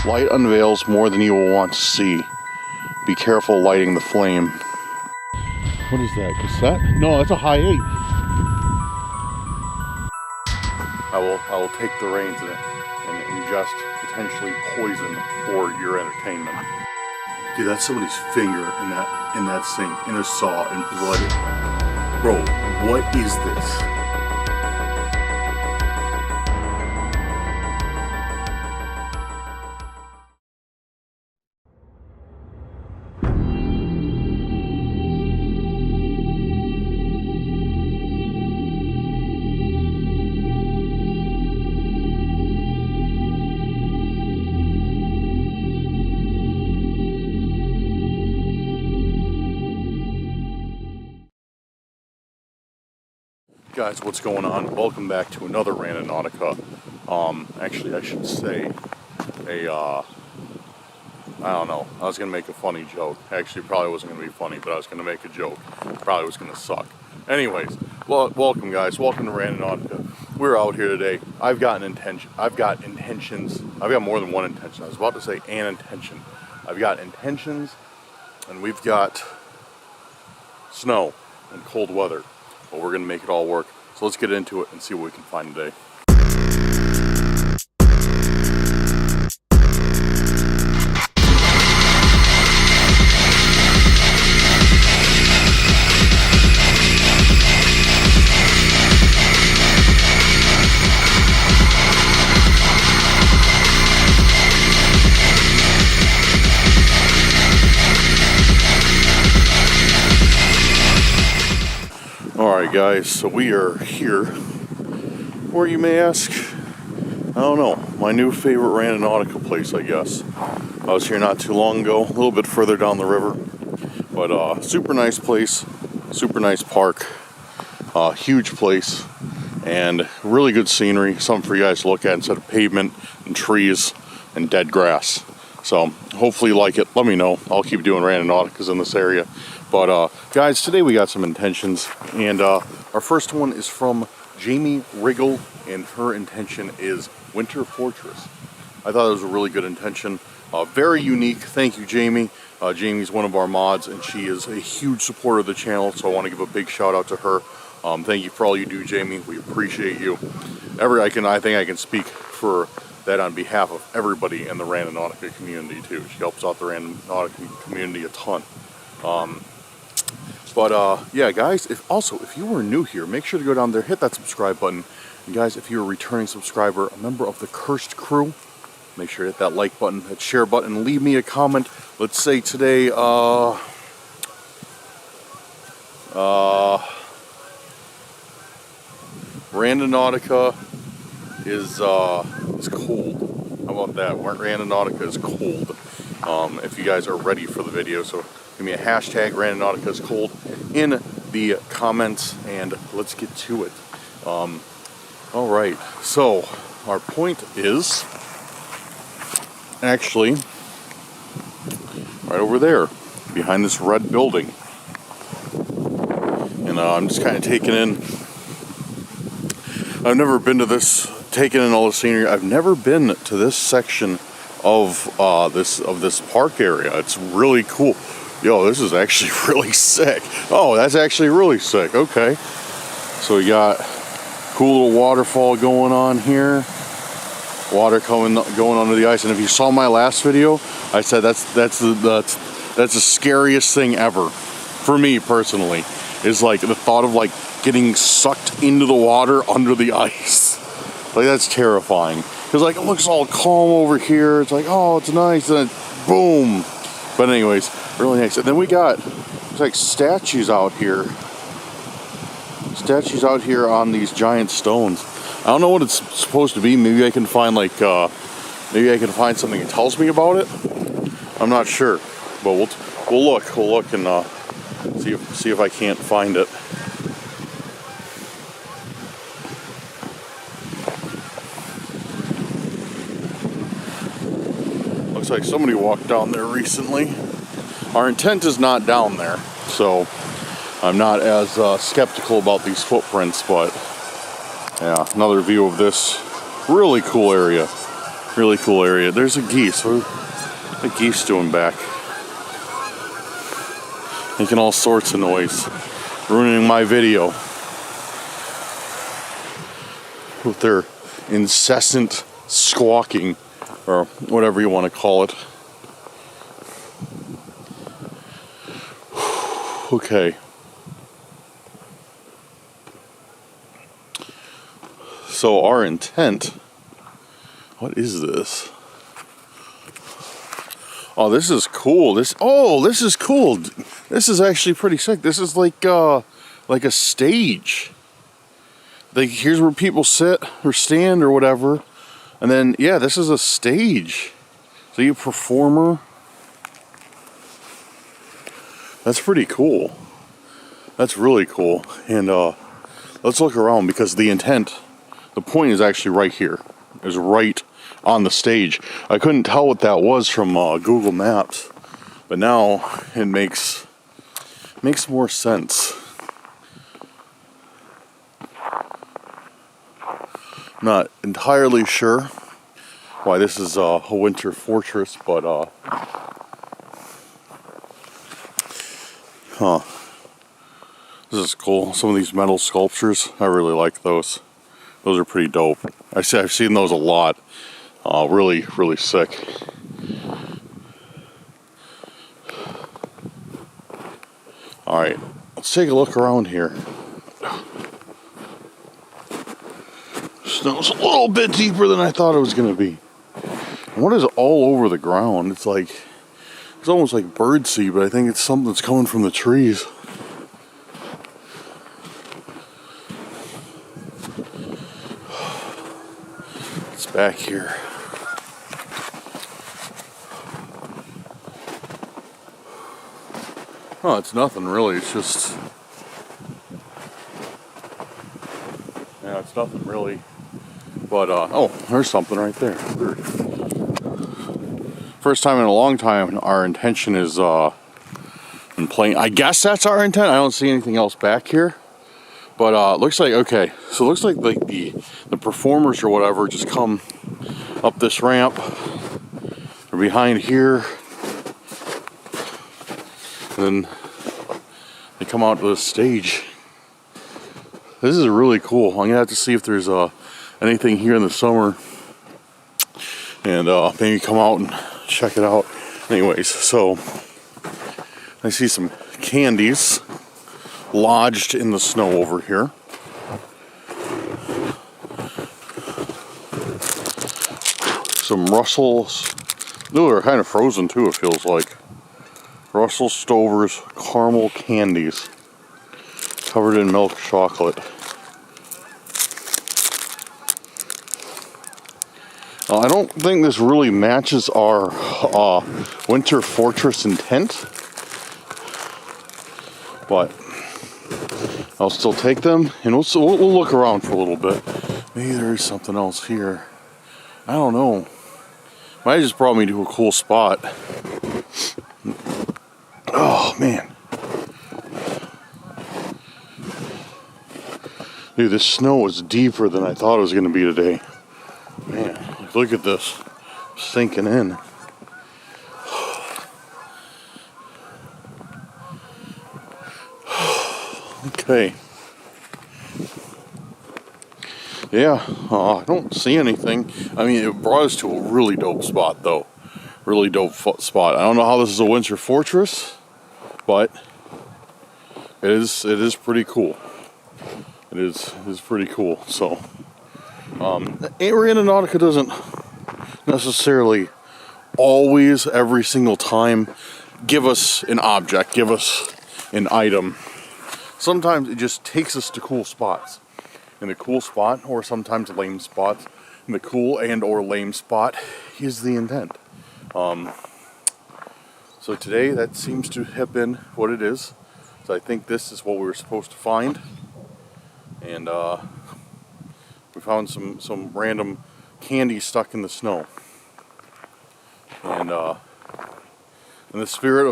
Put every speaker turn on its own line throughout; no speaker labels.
Light unveils more than you will want to see. Be careful lighting the flame. What is that, cassette? No, that's a high 8. I will take the reins in it and ingest potentially poison for your entertainment. Dude, that's somebody's finger in that thing, in a saw, and blood. Bro, what is this? Guys, what's going on? Welcome back to another Randonautica. Actually, I should say I don't know. I was gonna make a funny joke. Actually, probably wasn't gonna be funny, but I was gonna make a joke. Probably was gonna suck. Anyways, well, welcome guys. Welcome to Randonautica. We're out here today. I've got intentions. I've got more than one intention. I was about to say an intention. I've got intentions, and we've got snow and cold weather. But we're gonna make it all work. So let's get into it and see what we can find today. Alright guys, so we are here, where you may ask, I don't know, my new favorite Randonautica place, I guess. I was here not too long ago, a little bit further down the river, but super nice place, super nice park, huge place, and really good scenery, something for you guys to look at instead of pavement and trees and dead grass. So hopefully you like it, let me know, I'll keep doing Randonauticas in this area. But guys, today we got some intentions, and our first one is from Jamie Riggle, and her intention is Winter Fortress. I thought it was a really good intention, very unique. Thank you, Jamie. Jamie's one of our mods, and she is a huge supporter of the channel, so I want to give a big shout out to her. Thank you for all you do, Jamie. We appreciate you. I think I can speak for that on behalf of everybody in the Randonautica community too. She helps out the Randonautica community a ton. Yeah guys, if you were new here, make sure to go down there, hit that subscribe button. And guys, if you're a returning subscriber, a member of the Cursed Crew, make sure to hit that like button, that share button, leave me a comment. Let's say today, Randonautica is cold. How about that? Randonautica is cold. If you guys are ready for the video, so give me a hashtag Randonautica is cold in the comments, and let's get to it. Alright, so our point is actually right over there, behind this red building. And I'm just kind of taking in, I've never been to this, taking in all the scenery. I've never been to this section of this park area. It's really cool. Yo, this is actually really sick. Oh, that's actually really sick. Okay. So we got cool little waterfall going on here. Water going under the ice. And if you saw my last video, I said that's the scariest thing ever for me personally. Is like the thought of like getting sucked into the water under the ice. Like that's terrifying. Cause like it looks all calm over here. It's like, oh, it's nice, and then boom. But anyways, really nice. And then we got like statues out here. Statues out here on these giant stones. I don't know what it's supposed to be. Maybe I can find like maybe I can find something that tells me about it. I'm not sure, but we'll look and see if I can't find it. Looks like somebody walked down there recently. Our intent is not down there, so I'm not as skeptical about these footprints, but yeah, another view of this really cool area. Really cool area. There's a geese. What are the geese doing back? Making all sorts of noise. Ruining my video. With their incessant squawking. Or whatever you want to call it. Okay. So our intent, what is this? Oh, this is cool. This is cool. This is actually pretty sick. This is like a stage. Like, here's where people sit or stand or whatever. And then, yeah, this is a stage. So you performer. That's pretty cool. That's really cool. And let's look around, because the point is actually right here. It's right on the stage. I couldn't tell what that was from Google Maps, but now it makes more sense. Not entirely sure why this is a winter fortress, but this is cool. Some of these metal sculptures, I really like those. Those are pretty dope. I've seen those a lot. Really, really sick. Alright, let's take a look around here. Snow's a little bit deeper than I thought it was going to be. And what is all over the ground? It's almost like birdseed, but I think it's something that's coming from the trees. It's back here. Oh, it's nothing really. It's just... yeah, it's nothing really. But, oh, there's something right there. First time in a long time, our intention is, in playing. I guess that's our intent. I don't see anything else back here. But, looks like, okay. So it looks like the performers or whatever just come up this ramp. They're behind here. And then they come out to the stage. This is really cool. I'm gonna have to see if there's anything here in the summer, and maybe come out and check it out. Anyways, so I see some candies lodged in the snow over here. Some Russell's. No, they're kind of frozen too, it feels like. Russell Stover's caramel candies covered in milk chocolate. I don't think this really matches our winter fortress intent, but I'll still take them, and we'll look around for a little bit. Maybe there's something else here. I don't know. Might have just brought me to a cool spot. Oh, man. Dude, this snow is deeper than I thought it was going to be today. Man, look at this. Sinking in. Okay. Yeah, I don't see anything. I mean, it brought us to a really dope spot, though. Really dope spot. I don't know how this is a winter fortress, but it is pretty cool. It is pretty cool. So, Randonautica doesn't necessarily always, every single time, give us an object, give us an item. Sometimes it just takes us to cool spots. And the cool spot, or sometimes lame spots, and the cool and or lame spot is the intent. So today that seems to have been what it is. So I think this is what we were supposed to find. And we found some random candy stuck in the snow. And in the spirit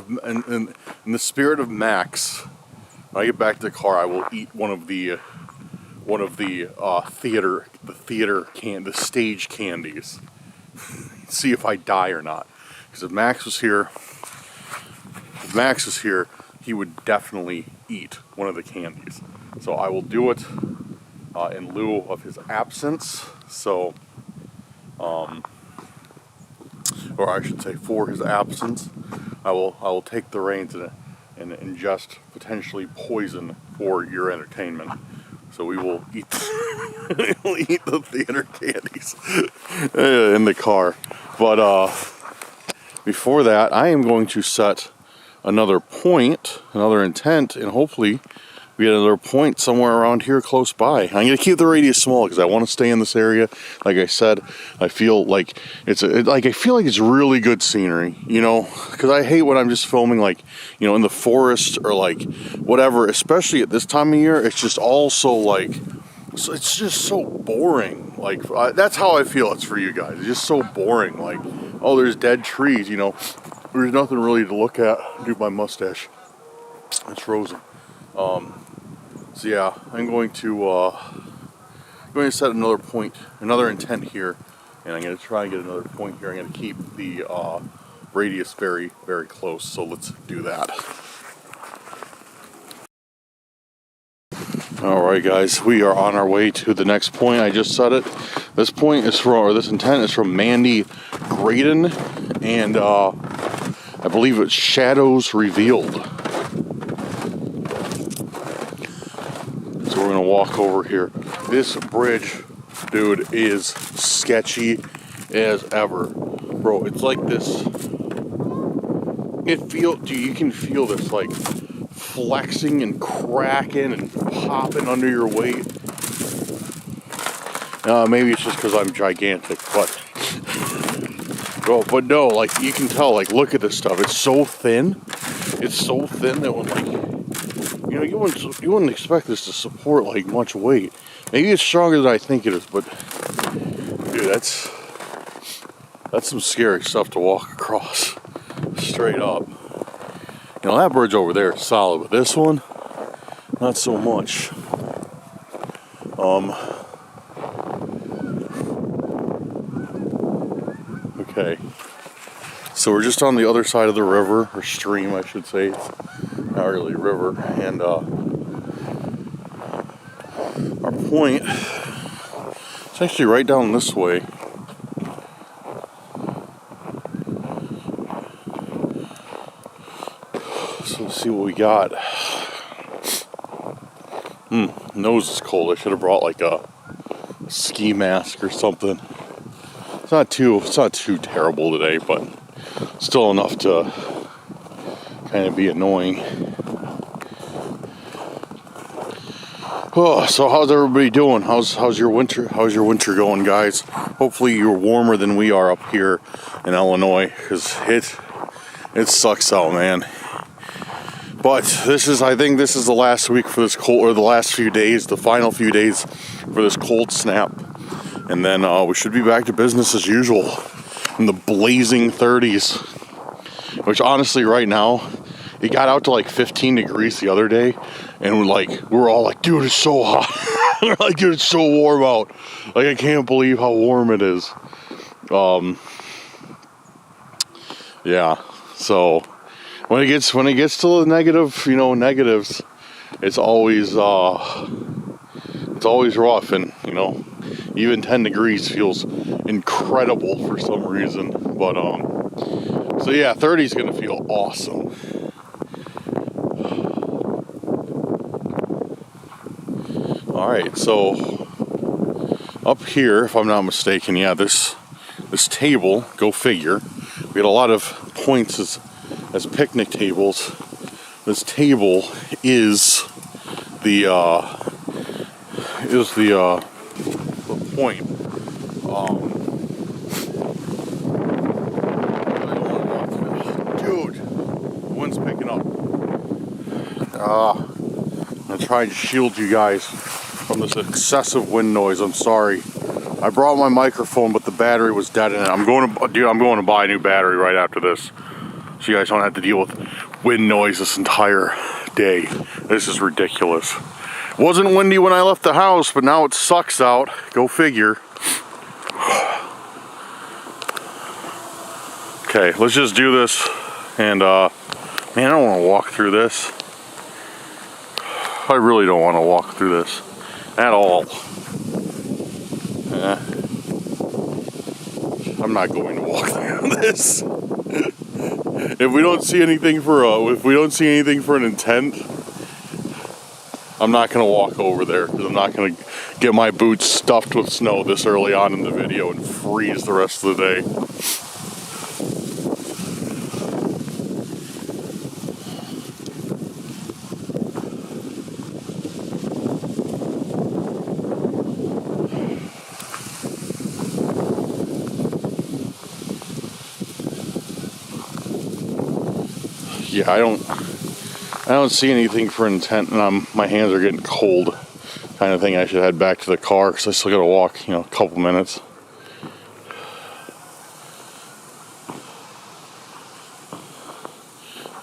of Max, when I get back to the car, I will eat one of the stage candies. see if I die or not. Because if Max was here, he would definitely eat one of the candies. So I will do it in lieu of his absence. So, or I should say, for his absence, I will take the reins and ingest potentially poison for your entertainment. So we will eat we'll eat the theater candies in the car. But before that, I am going to set another point, another intent, and hopefully we get another point somewhere around here close by. I'm going to keep the radius small because I want to stay in this area. Like I said, I feel like it's really good scenery, you know, because I hate when I'm just filming like, you know, in the forest or like whatever, especially at this time of year. It's just all so like, it's just so boring. Like that's how I feel it's for you guys. It's just so boring. Like, oh, there's dead trees, you know, there's nothing really to look at. Dude, my mustache, it's frozen. So yeah, I'm going to set another point, another intent here, and I'm going to try and get another point here. I'm going to keep the radius very, very close, so let's do that. Alright guys, we are on our way to the next point. I just set it. This point is from, or this intent is from Mandy Graydon, and I believe it's Shadows Revealed. So we're gonna walk over here. This bridge, dude, is sketchy as ever. Bro, it's like this. Dude, you can feel this like flexing and cracking and popping under your weight. Maybe it's just because I'm gigantic, but no, like you can tell, like look at this stuff. It's so thin. It's so thin that when like, you know, you wouldn't expect this to support like much weight. Maybe it's stronger than I think it is, but dude, that's some scary stuff to walk across straight up. You know, that bridge over there is solid, but this one, not so much. Okay. So we're just on the other side of the river, or stream, I should say. It's not really a river. And our point is actually right down this way. So let's see what we got. Nose is cold. I should have brought like a ski mask or something. It's not too terrible today, but still enough to kind of be annoying. Oh, so how's everybody doing? How's your winter? How's your winter going, guys? Hopefully you're warmer than we are up here in Illinois, because it sucks out, man. But I think this is the last week for this cold, or the last few days, the final few days for this cold snap. And then we should be back to business as usual in the blazing 30s. Which honestly, right now, it got out to like 15 degrees the other day. And we're all like, dude, it's so hot. We're like, dude, it's so warm out. Like, I can't believe how warm it is. Yeah, so when it gets to the negative, you know, negatives, it's always rough, and you know, even 10 degrees feels incredible for some reason. But so yeah, 30 is gonna feel awesome. All right, so up here, if I'm not mistaken, yeah, this table, go figure, we had a lot of points as picnic tables. This table is the point. Dude, the wind's picking up. I'm gonna try and shield you guys from this excessive wind noise. I'm sorry. I brought my microphone, but the battery was dead in it. I'm going to buy a new battery right after this, so you guys don't have to deal with wind noise this entire day. This is ridiculous. It wasn't windy when I left the house, but now it sucks out. Go figure. Okay, let's just do this. And man, I don't want to walk through this. I really don't want to walk through this at all. I'm not going to walk through this. If we don't see anything for an intent, I'm not going to walk over there because I'm not going to get my boots stuffed with snow this early on in the video and freeze the rest of the day. Yeah, I don't see anything for intent, and my hands are getting cold. Kind of thing. I should head back to the car because I still got to walk, a couple minutes.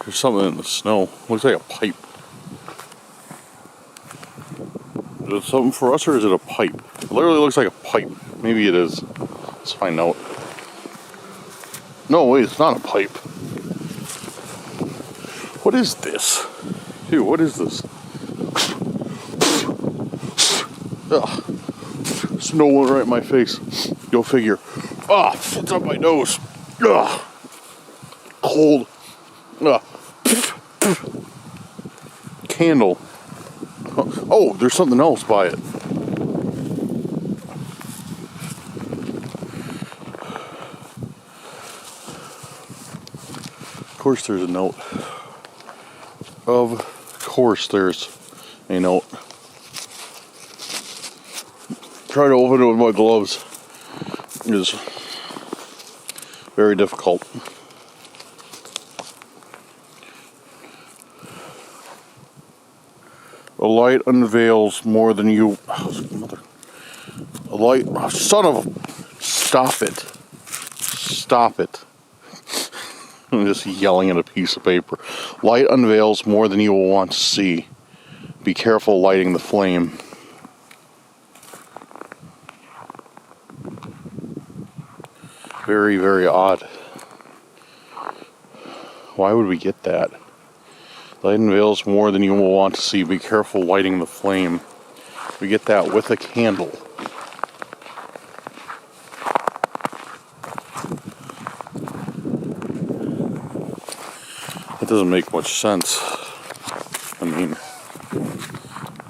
There's something in the snow. Looks like a pipe. Is it something for us or is it a pipe? It literally looks like a pipe. Maybe it is. Let's find out. No, wait, it's not a pipe. What is this? Dude, what is this? Ugh. Snow went right in my face. Go figure. Ah, it's up my nose. Ugh. Cold. Ugh. Candle. Oh, there's something else by it. Of course there's a note. Of course there's a note. Try to open it with my gloves is very difficult. A light unveils more than you. A light. Oh, son of a. Stop it. Stop it. I'm just yelling at a piece of paper. Light unveils more than you will want to see. Be careful lighting the flame. Very, very odd. Why would we get that? Light unveils more than you will want to see. Be careful lighting the flame. We get that with a candle. That doesn't make much sense. I mean,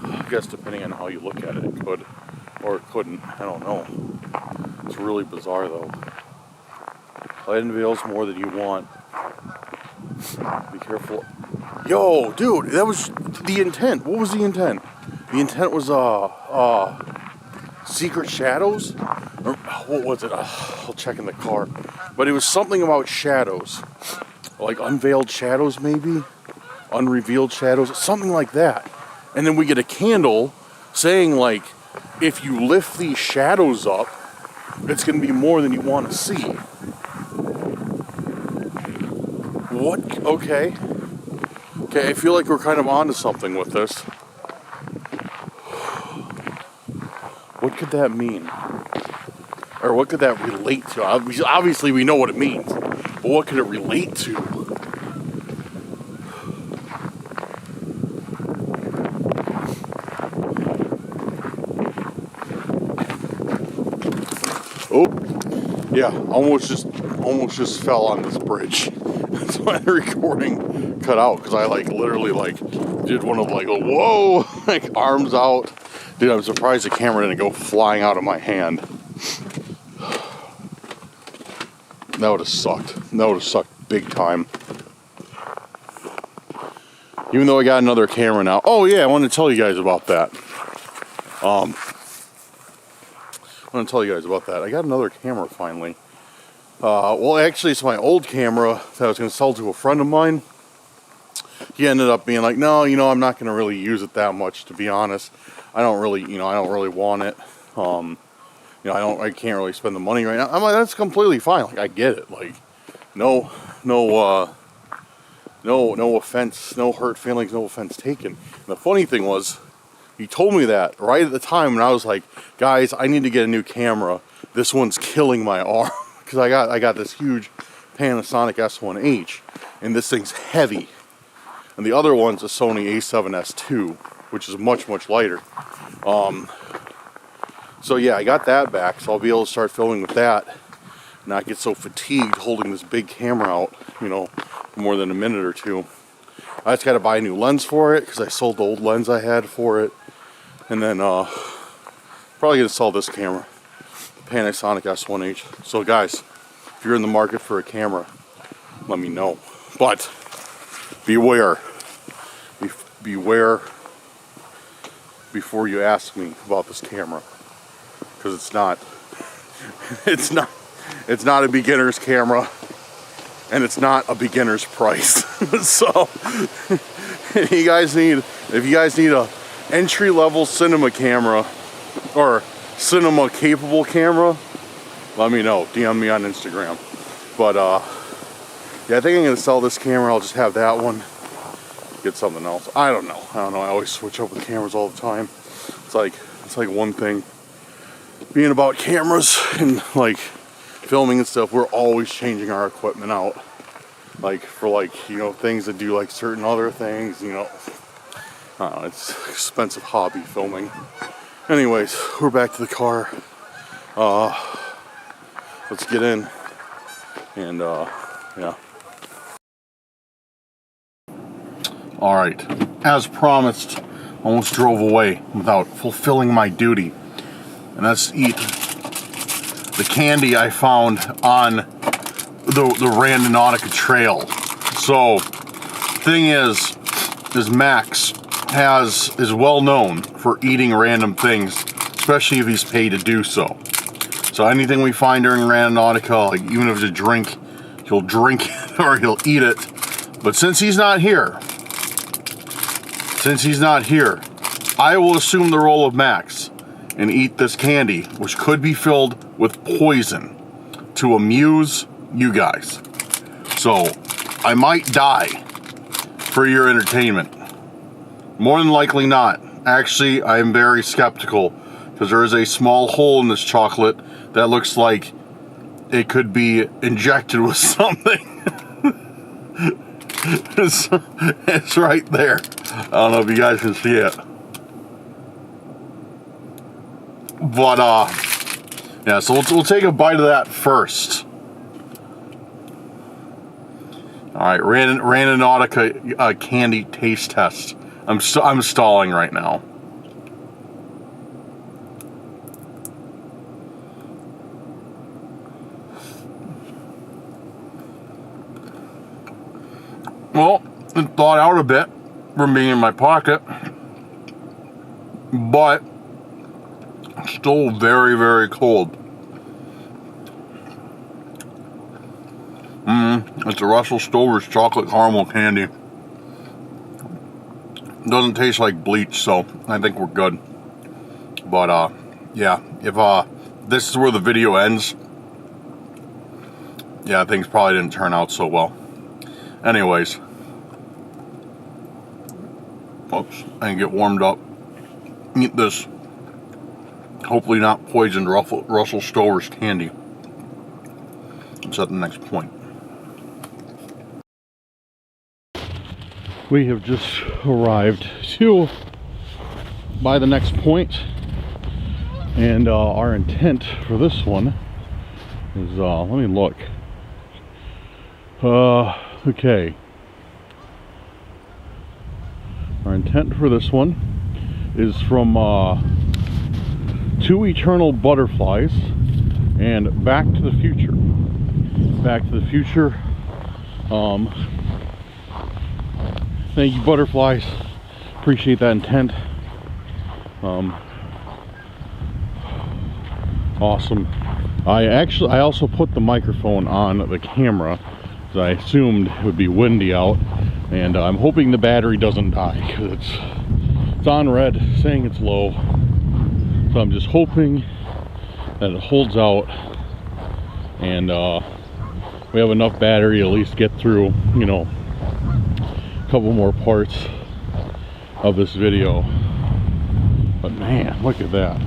I guess depending on how you look at it, it could. Or it couldn't. I don't know. It's really bizarre though. Light unveils more than you want. Be careful. Yo, dude, that was the intent. What was the intent? The intent was secret shadows? Or what was it? I'll check in the car. But it was something about shadows. Like unveiled shadows maybe? Unrevealed shadows, something like that. And then we get a candle saying like, if you lift these shadows up, it's going to be more than you want to see. What? Okay, I feel like we're kind of onto something with this. What could that mean? Or what could that relate to? Obviously we know what it means, but what could it relate to? Oh, yeah, almost just fell on this bridge. That's why the recording cut out, because I literally did one of whoa, arms out. Dude, I'm surprised the camera didn't go flying out of my hand. That would have sucked. That would have sucked big time. Even though I got another camera now. Oh yeah, I wanted to tell you guys about that. I got another camera finally. Well, actually, it's my old camera that I was going to sell to a friend of mine. He ended up being like, no, I'm not going to really use it that much, to be honest. I don't really want it. I can't really spend the money right now. I'm like, that's completely fine. I get it. No offense, no hurt feelings, no offense taken. And the funny thing was, he told me that right at the time, and I was like, guys, I need to get a new camera. This one's killing my arm. Because I got this huge Panasonic S1H, and this thing's heavy. And the other one's a Sony A7S II, which is much, much lighter. So yeah, I got that back, so I'll be able to start filming with that, not get so fatigued holding this big camera out, you know, for more than a minute or two. I just got to buy a new lens for it, because I sold the old lens I had for it. And then, probably going to sell this camera, the Panasonic S1H. So guys, if you're in the market for a camera, let me know. But, beware. Beware before you ask me about this camera. Because it's not a beginner's camera. And it's not a beginner's price. So, if you guys need a entry-level cinema camera or cinema capable camera, let me know. DM me on Instagram. But yeah, I think I'm gonna sell this camera. I'll just have that one, get something else. I don't know. I always switch up with cameras all the time. It's like one thing being about cameras and like filming and stuff. We're always changing our equipment out, like for like, you know, things that do like certain other things, you know. It's an expensive hobby, filming. Anyways, we're back to the car. Let's get in and yeah. All right, as promised, almost drove away without fulfilling my duty, and that's eat the candy I found on the Randonautica trail. So, thing is Max is well known for eating random things, especially if he's paid to do so. So anything we find during Randonautica, like even if it's a drink, he'll drink it or he'll eat it. But since he's not here, I will assume the role of Max and eat this candy, which could be filled with poison, to amuse you guys. So I might die for your entertainment. More than likely not. Actually, I am very skeptical, because there is a small hole in this chocolate that looks like it could be injected with something. It's right there. I don't know if you guys can see it. But, yeah, so we'll take a bite of that first. Alright, Randonautica candy taste test. I'm stalling right now. Well, it thawed out a bit from being in my pocket, but still very, very cold. It's a Russell Stover's chocolate caramel candy. Doesn't taste like bleach, so I think we're good. But yeah, if this is where the video ends, yeah, things probably didn't turn out so well. Anyways, oops, I can get warmed up. Eat this hopefully not poisoned Russell Stover's candy. It's at the next point. We have just arrived by the next point, and our intent for this one is, let me look. Okay. Our intent for this one is from To Eternal Butterflies and Back to the Future. Back to the Future. Thank you, Butterflies. Appreciate that intent. Awesome. I also put the microphone on the camera because I assumed it would be windy out, and I'm hoping the battery doesn't die because it's on red saying it's low. So I'm just hoping that it holds out and we have enough battery to at least get through, you know, a couple more parts of this video. But man, look at that.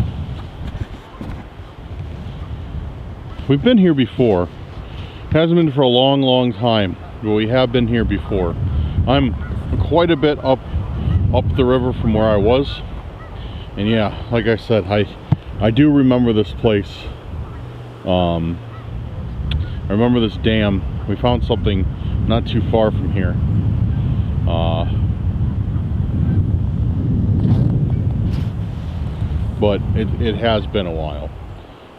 We've been here before. Hasn't been for a long time, but we have been here before. I'm quite a bit up the river from where I was, and yeah, like I said, I do remember this place. I remember this dam. We found something not too far from here. But it has been a while.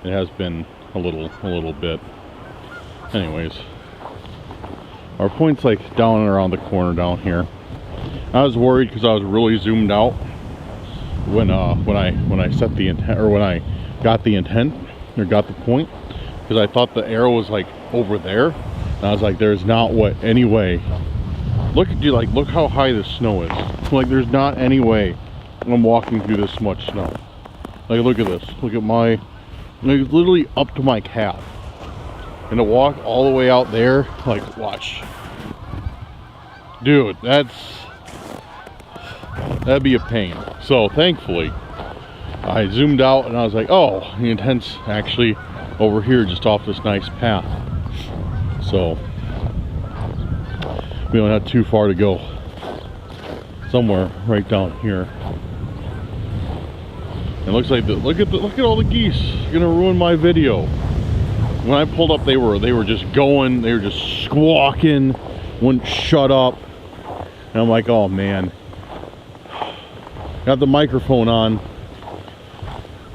It has been a little bit. Anyways, our point's like down and around the corner down here. I was worried because I was really zoomed out when I set the intent, or when I got the intent or got the point, because I thought the arrow was like over there, and I was like, there's not any way. Look at you, like, look how high the snow is. Like, there's not any way I'm walking through this much snow. Like, look at this. Look at my, like, literally up to my calf. And to walk all the way out there, like, watch. Dude, that'd be a pain. So, thankfully, I zoomed out and I was like, oh, the intent's actually over here, just off this nice path. So, we don't have too far to go. Somewhere right down here. It looks like look at all the geese. It's gonna ruin my video. When I pulled up, they were just going, they were just squawking, wouldn't shut up. And I'm like, oh man. Got the microphone on,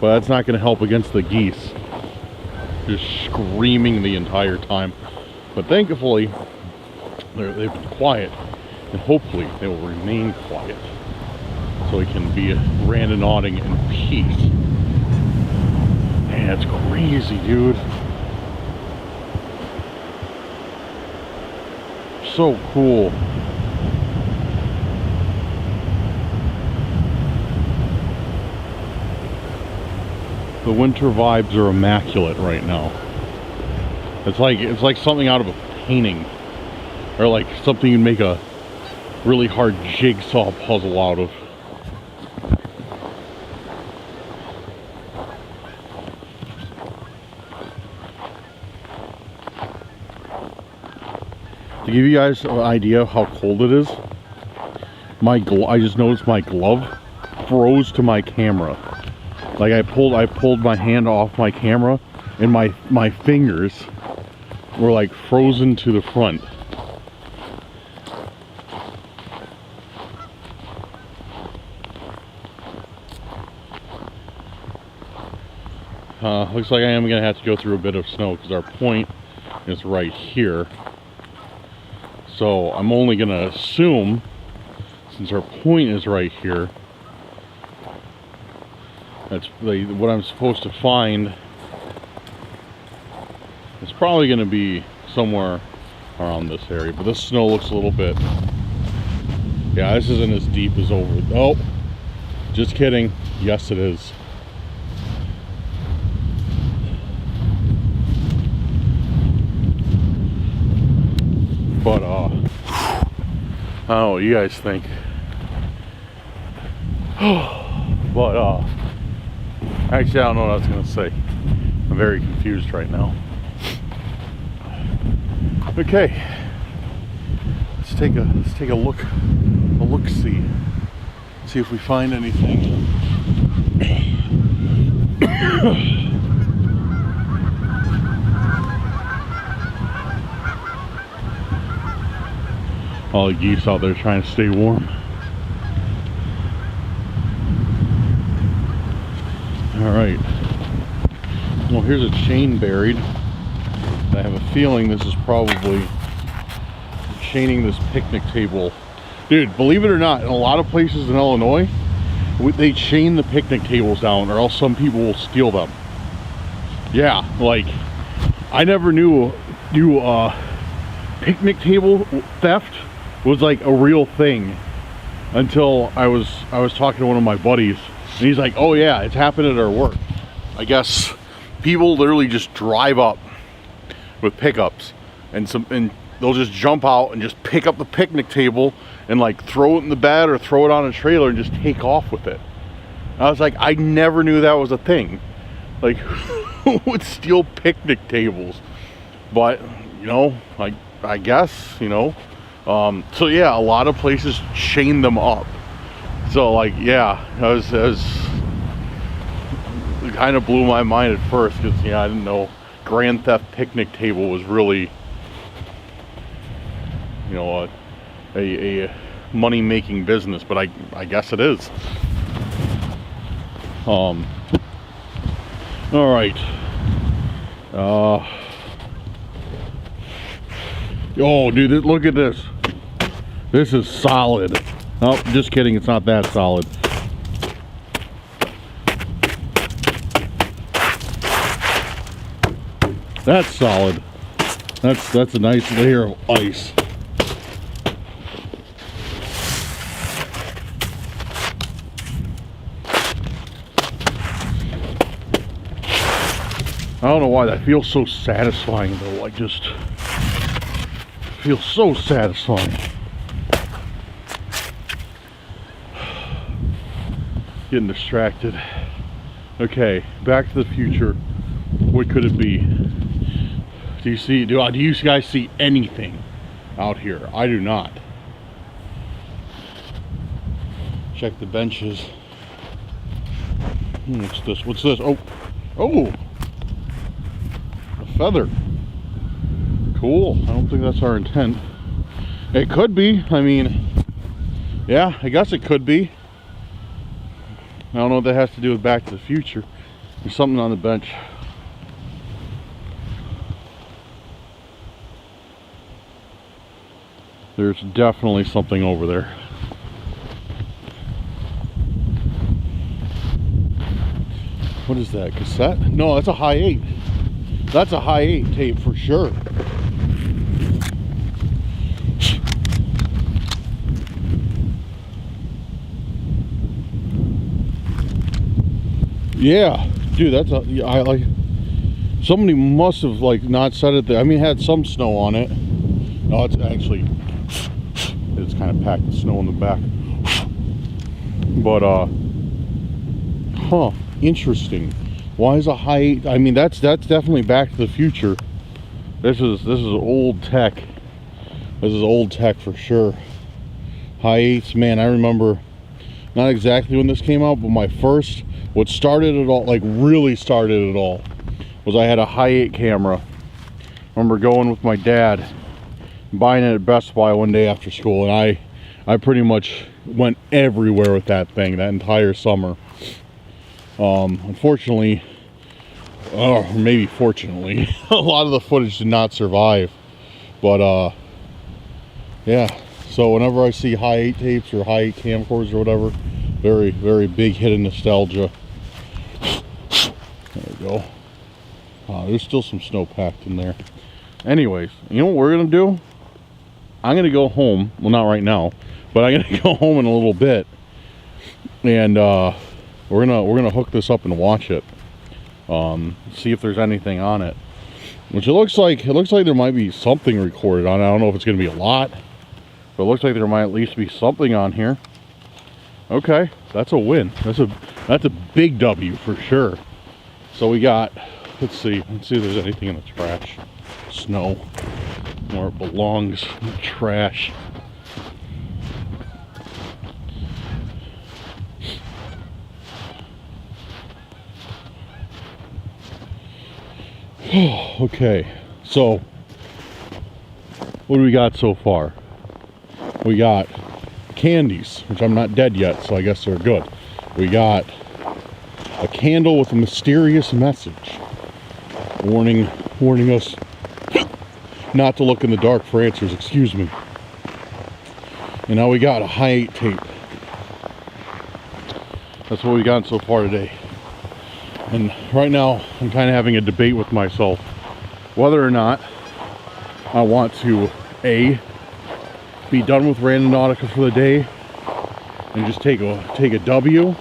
but that's not gonna help against the geese. Just screaming the entire time. But thankfully, they've been quiet, and hopefully they will remain quiet, so we can be randonauting in peace. Man, that's crazy, dude. So cool. The winter vibes are immaculate right now. It's like something out of a painting, or like something you'd make a really hard jigsaw puzzle out of. To give you guys an idea of how cold it is, I just noticed my glove froze to my camera. Like I pulled my hand off my camera, and my fingers were like frozen to the front. Looks like I am gonna have to go through a bit of snow because our point is right here. So I'm only gonna assume, since our point is right here, that's what I'm supposed to find. It's probably gonna be somewhere around this area, but this snow looks a little bit, yeah, this isn't as deep as over. Oh, just kidding. Yes, it is. But I don't know what you guys think. But actually, I don't know what I was gonna say. I'm very confused right now. Okay, let's take a look-see. See if we find anything. All the geese out there trying to stay warm. Alright. Well, here's a chain buried. I have a feeling this is probably chaining this picnic table. Dude, believe it or not, in a lot of places in Illinois, they chain the picnic tables down, or else some people will steal them. Yeah, like, I never knew picnic table theft was like a real thing until I was talking to one of my buddies, and he's like, oh yeah, it's happened at our work. I guess people literally just drive up with pickups and they'll just jump out and just pick up the picnic table and like throw it in the bed or throw it on a trailer and just take off with it. I was like, I never knew that was a thing. Like, who would steal picnic tables? But you know, I guess, you know. So yeah, a lot of places chain them up. So like, yeah, it kind of blew my mind at first because, yeah, I didn't know Grand Theft picnic table was really, you know, a money-making business, but I guess it is. All right. Oh, dude, look at this. This is solid. Oh, just kidding. It's not that solid. That's solid. That's a nice layer of ice. I don't know why that feels so satisfying though. I just feel so satisfying. Getting distracted. Okay, Back to the Future. What could it be? Do you guys see anything out here? I do not. Check the benches. What's this? What's this? Oh! A feather. Cool. I don't think that's our intent. It could be. I mean, yeah, I guess it could be. I don't know what that has to do with Back to the Future. There's something on the bench. There's definitely something over there. What is that? Cassette? No, that's a high 8. That's a high 8 tape for sure. Yeah, dude, that's I like. Somebody must have like not set it there. I mean, it had some snow on it. No, it's actually, it's kind of packed with snow in the back. But huh, interesting. Why is a high 8? I mean, that's definitely Back to the Future. This is old tech. This is old tech for sure. High 8s, man. I remember not exactly when this came out, but what started it all, like really started it all, was I had a high 8 camera. I remember going with my dad, buying it at Best Buy one day after school, and I pretty much went everywhere with that thing that entire summer. Unfortunately, or maybe fortunately, a lot of the footage did not survive. But yeah, so whenever I see high 8 tapes or high 8 camcorders or whatever, very, very big hit of nostalgia. There we go. There's still some snow packed in there. Anyways, you know what we're gonna do? I'm gonna go home. Well, not right now, but I'm gonna go home in a little bit, and we're gonna hook this up and watch it. See if there's anything on it. Which it looks like there might be something recorded on it. I don't know if it's gonna be a lot, but it looks like there might at least be something on here. Okay, that's a win. That's a big W for sure. So we got, let's see if there's anything in the trash. Snow, where it belongs, in the trash. Okay, so what do we got so far? We got candies, which I'm not dead yet, so I guess they're good. We got a candle with a mysterious message warning us not to look in the dark for answers, excuse me. And now we got a high 8 tape. That's what we got so far today. And right now I'm kind of having a debate with myself whether or not I want to A, be done with Randonautica for the day and just take a W,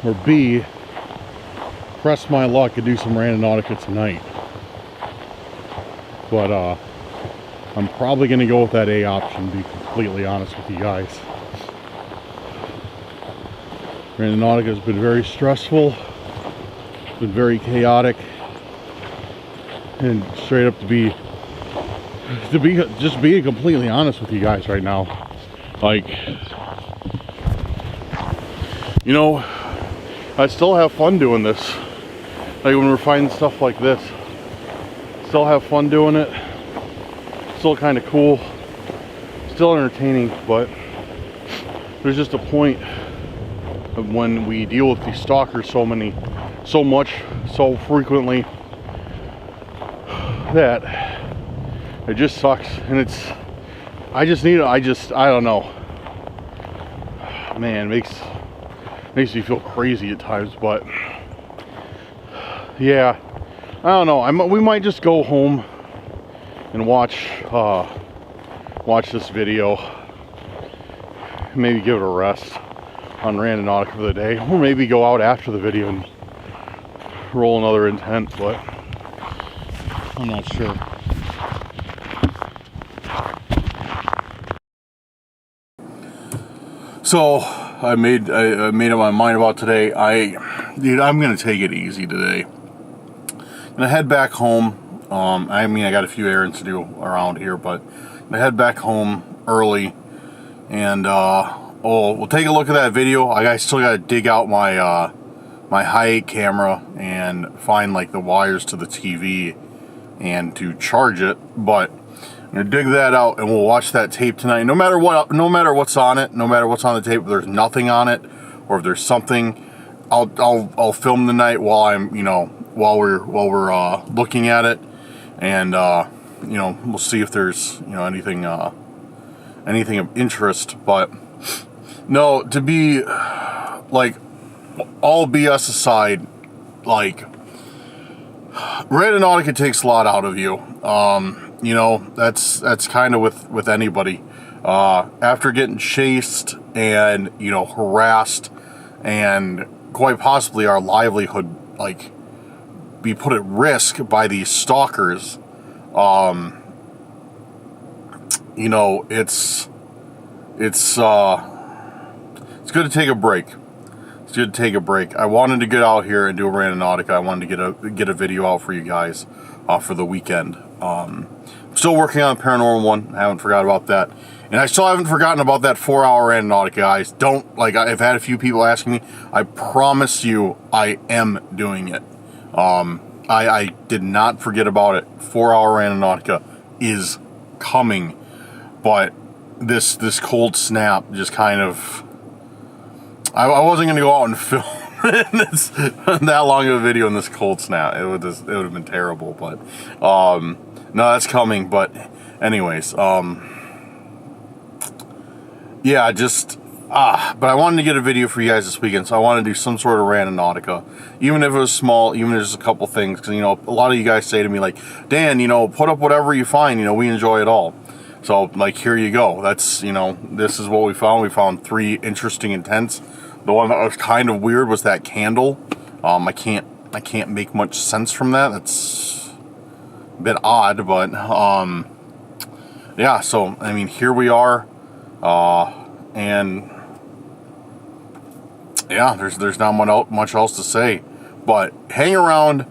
or B, press my luck and do some Randonautica tonight. But I'm probably gonna go with that A option, to be completely honest with you guys. Randonautica has been very stressful, been very chaotic. And straight up to be just being completely honest with you guys right now, like, you know, I still have fun doing this. Like when we're finding stuff like this, still have fun doing it. Still kind of cool, still entertaining, but there's just a point of when we deal with these stalkers so much, so frequently, that it just sucks. And it's, I don't know, man, makes me feel crazy at times. But yeah, I don't know, we might just go home and watch this video, maybe give it a rest on Randonautica for the day, or maybe go out after the video and roll another intent, but I'm not sure. So I made up my mind about today. I'm gonna take it easy today. I'm gonna head back home. I mean, I got a few errands to do around here, but I'm gonna head back home early, and we'll take a look at that video. I still gotta dig out my my high camera and find like the wires to the TV and to charge it. But I'm gonna dig that out, and we'll watch that tape tonight. No matter what's on it, no matter what's on the tape, if there's nothing on it, or if there's something, I'll film the night while I'm, you know, while we're looking at it. And you know, we'll see if there's, you know, anything of interest. But no, to be like, all BS aside, like, Randonautica takes a lot out of you. You know, that's kind of with anybody. After getting chased and, you know, harassed, and quite possibly our livelihood, like, be put at risk by these stalkers, you know, it's good to take a break. It's good to take a break. I wanted to get out here and do a Randonautica. I wanted to get a video out for you guys for the weekend. I'm still working on the paranormal one. I haven't forgot about that. And I still haven't forgotten about that 4-hour Randonautica, guys. Don't, like, I've had a few people asking me. I promise you I am doing it. I did not forget about it. 4-hour Randonautica is coming. But this cold snap just kind of... I wasn't going to go out and film that long of a video in this cold snap. It would have been terrible. But no, that's coming. But anyways, yeah, just but I wanted to get a video for you guys this weekend, so I wanted to do some sort of Randonautica, even if it was small, even if there's a couple things, because, you know, a lot of you guys say to me, like, Dan, you know, put up whatever you find, you know, we enjoy it all. So, like, here you go. That's, you know, this is what we found. We found 3 interesting intents. The one that was kind of weird was that candle. I can't make much sense from that. That's a bit odd, but yeah. So, I mean, here we are, and yeah, there's not much else to say. But hang around.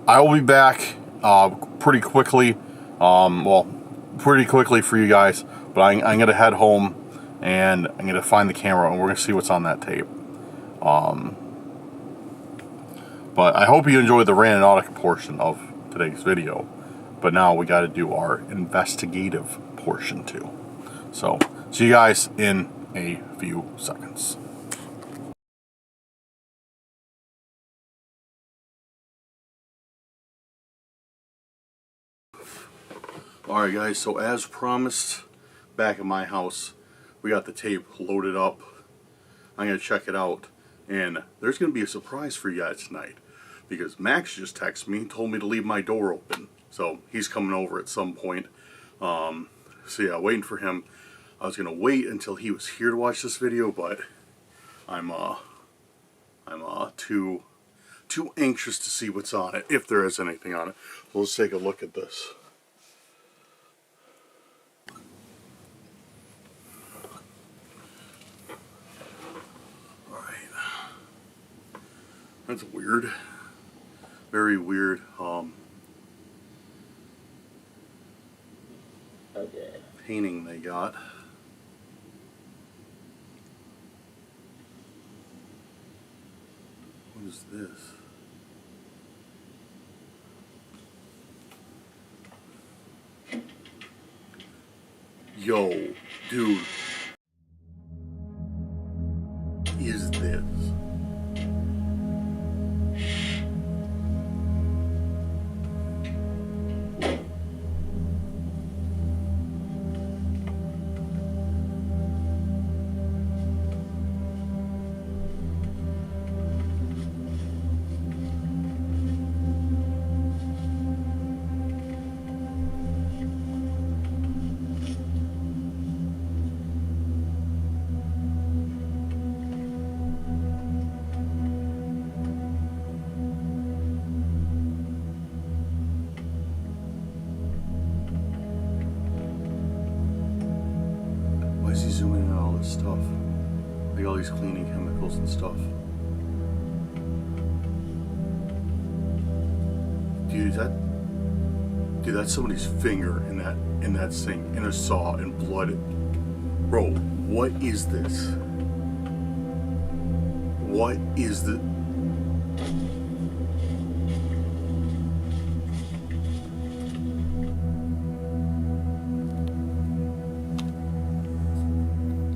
I will be back pretty quickly. Well, pretty quickly for you guys. But I'm gonna head home, and I'm gonna find the camera, and we're gonna see what's on that tape. But I hope you enjoyed the Randonautica portion of today's video. But now we got to do our investigative portion too. So, see you guys in a few seconds. Alright guys, so as promised, back at my house, we got the tape loaded up. I'm going to check it out, and there's going to be a surprise for you guys tonight, because Max just texted me and told me to leave my door open. So he's coming over at some point. So yeah, waiting for him. I was going to wait until he was here to watch this video, but I'm too anxious to see what's on it, if there is anything on it. So let's take a look at this. That's weird. Very weird. painting they got. What is this? Yo, dude. What is this? Why is he zooming in on all this stuff? Like all these cleaning chemicals and stuff. Dude, that's somebody's finger in that sink, in a saw, and blood. Bro, what is this? What is the...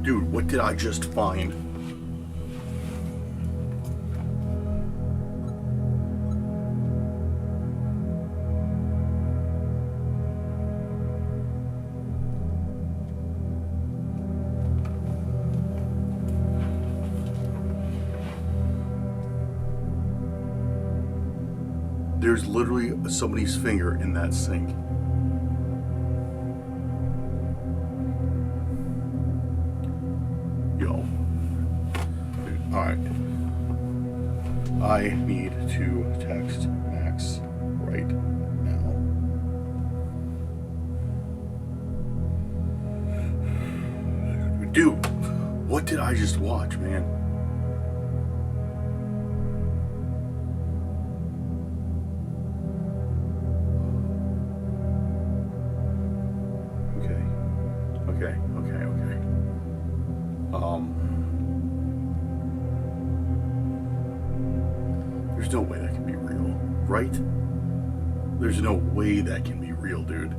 Dude, what did I just find? There's literally somebody's finger in that sink. Yo. Dude, alright. I need to text Max right now. Dude, what did I just watch, man? Okay. There's no way that can be real, right? There's no way that can be real, dude.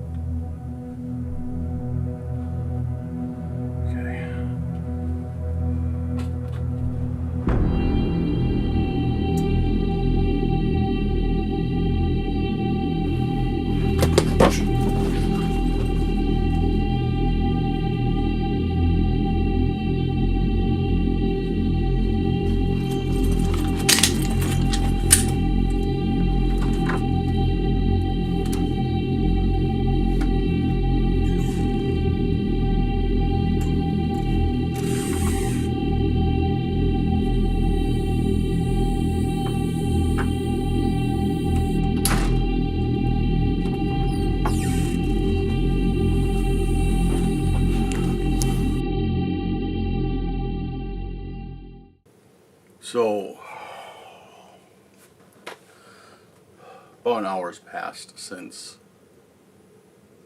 So, about an hour's passed since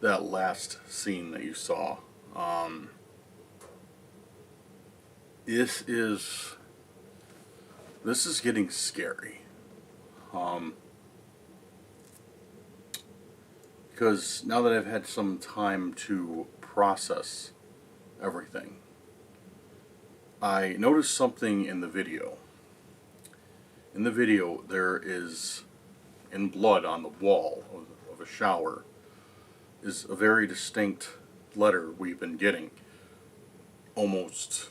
that last scene that you saw. This is getting scary. Because now that I've had some time to process everything, I noticed something in the video. In the video, there is, in blood on the wall of a shower, is a very distinct letter we've been getting almost,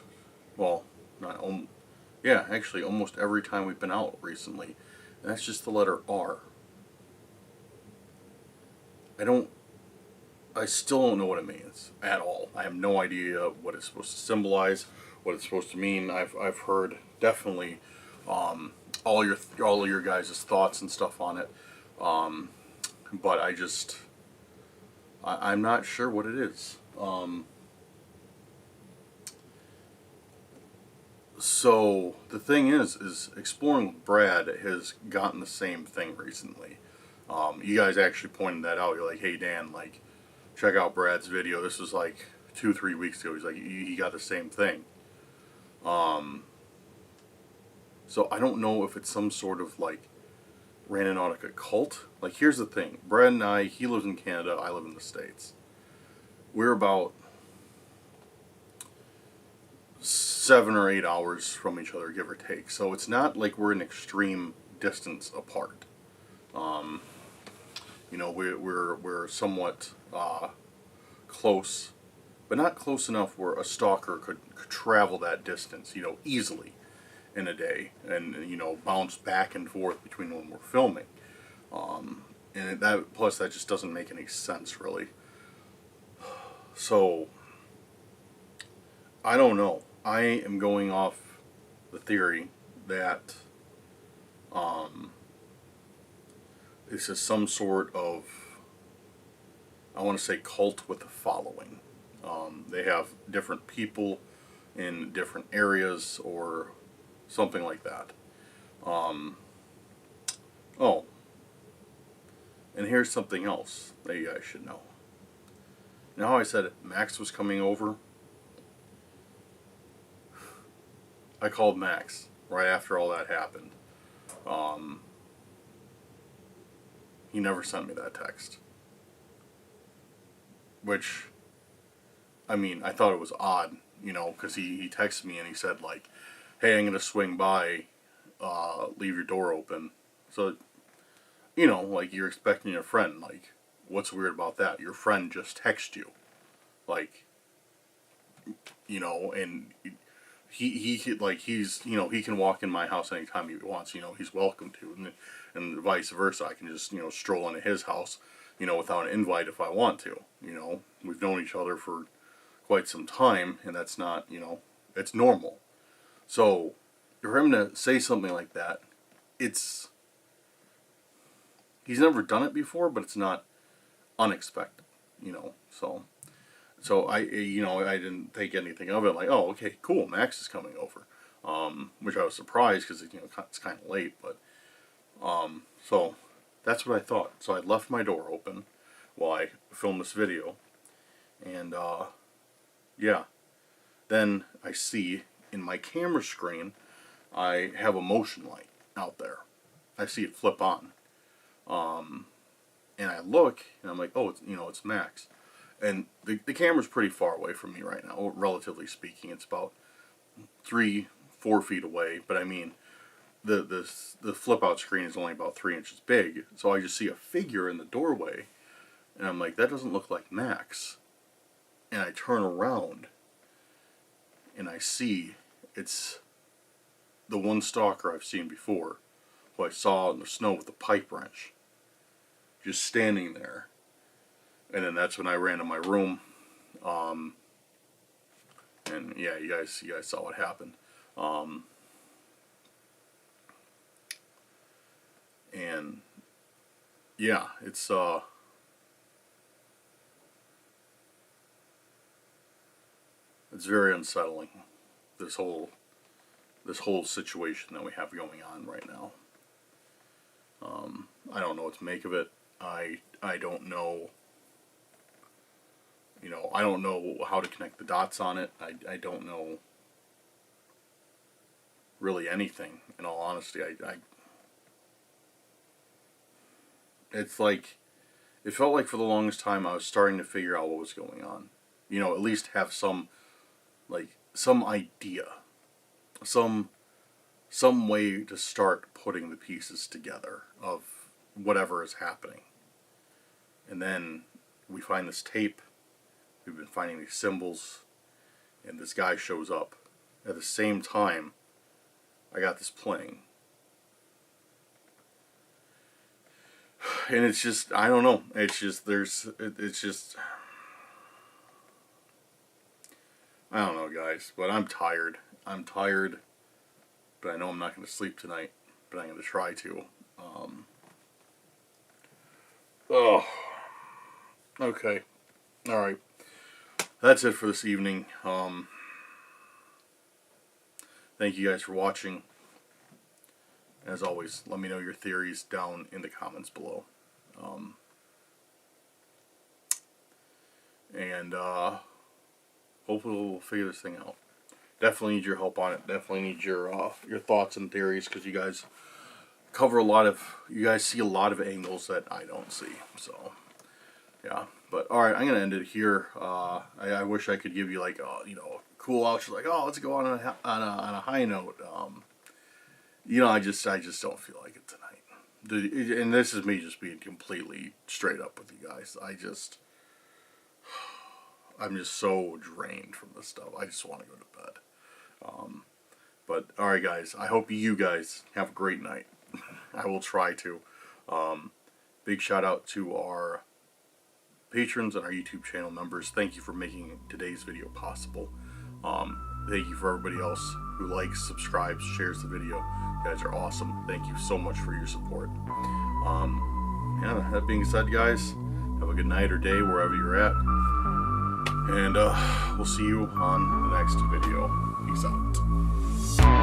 well, not almost, yeah, actually almost every time we've been out recently. And that's just the letter R. I still don't know what it means at all. I have no idea what it's supposed to symbolize, what it's supposed to mean. I've heard definitely all your guys' thoughts and stuff on it, but I'm not sure what it is. So the thing is exploring with Brad has gotten the same thing recently. You guys actually pointed that out. You're like, hey Dan, like, check out Brad's video. This was like 2-3 weeks ago. He's like, he got the same thing. So I don't know if it's some sort of like Randonautica cult. Like, here's the thing. Brad and I, he lives in Canada, I live in the States. We're about 7 or 8 hours from each other, give or take. So it's not like we're an extreme distance apart. You know, we're somewhat close, but not close enough where a stalker could travel that distance, you know, easily in a day, and you know, bounce back and forth between when we're filming. And that, plus that just doesn't make any sense really. So I don't know. I am going off the theory that this is some sort of, I want to say, cult with a following. They have different people in different areas or something like that. Oh, and here's something else that you guys should know. Now how I said Max was coming over? I called Max right after all that happened. He never sent me that text. Which, I mean, I thought it was odd, you know, because he texted me and he said, like, hey, I'm going to swing by, leave your door open. So, you know, like, you're expecting your friend, like, what's weird about that? Your friend just texted you. Like, you know, and he like, he's, you know, he can walk in my house anytime he wants, you know, he's welcome to, and vice versa. I can just, you know, stroll into his house, you know, without an invite if I want to, you know. We've known each other for quite some time, and that's not, you know, it's normal. So, for him to say something like that, it's, he's never done it before, but it's not unexpected, you know, so I, you know, I didn't think anything of it, like, oh, okay, cool, Max is coming over, which I was surprised, because, you know, it's kind of late, but, so, that's what I thought. So I left my door open while I filmed this video, and, yeah, then I see in my camera screen, I have a motion light out there. I see it flip on, and I look, and I'm like, oh, it's, you know, it's Max. And the camera's pretty far away from me right now, relatively speaking. It's about 3-4 feet away, but I mean, the flip out screen is only about 3 inches big, so I just see a figure in the doorway, and I'm like, that doesn't look like Max. And I turn around, and I see it's the one stalker I've seen before, who I saw in the snow with a pipe wrench, just standing there. And then that's when I ran to my room, and yeah, you guys saw what happened. And yeah, it's very unsettling, this whole situation that we have going on right now. I don't know what to make of it. I don't know. You know, I don't know how to connect the dots on it. I don't know really anything, in all honesty. It's like, it felt like for the longest time I was starting to figure out what was going on. You know, at least have some, like, some idea. Some way to start putting the pieces together of whatever is happening. And then we find this tape. We've been finding these symbols, and this guy shows up. At the same time, I got this playing. And it's just, I don't know. It's just, it's just, I don't know, guys. But I'm tired. But I know I'm not going to sleep tonight. But I'm going to try to. Oh. Okay. Alright. That's it for this evening. Thank you guys for watching. As always, let me know your theories down in the comments below. and hopefully we'll figure this thing out. Definitely need your help on it. Definitely need your thoughts and theories, because you guys see a lot of angles that I don't see. So yeah, but all right, I'm gonna end it here. I wish I could give you like cool outro, like, oh, let's go on a high note. I just don't feel like it tonight. And this is me just being completely straight up with you guys. I'm just so drained from this stuff. I just want to go to bed. But alright guys, I hope you guys have a great night. I will try to. Big shout out to our patrons and our YouTube channel members. Thank you for making today's video possible. Thank you for everybody else who likes, subscribes, shares the video. You guys are awesome. Thank you so much for your support. Yeah, that being said, guys, have a good night or day wherever you're at. And we'll see you on the next video. Peace out.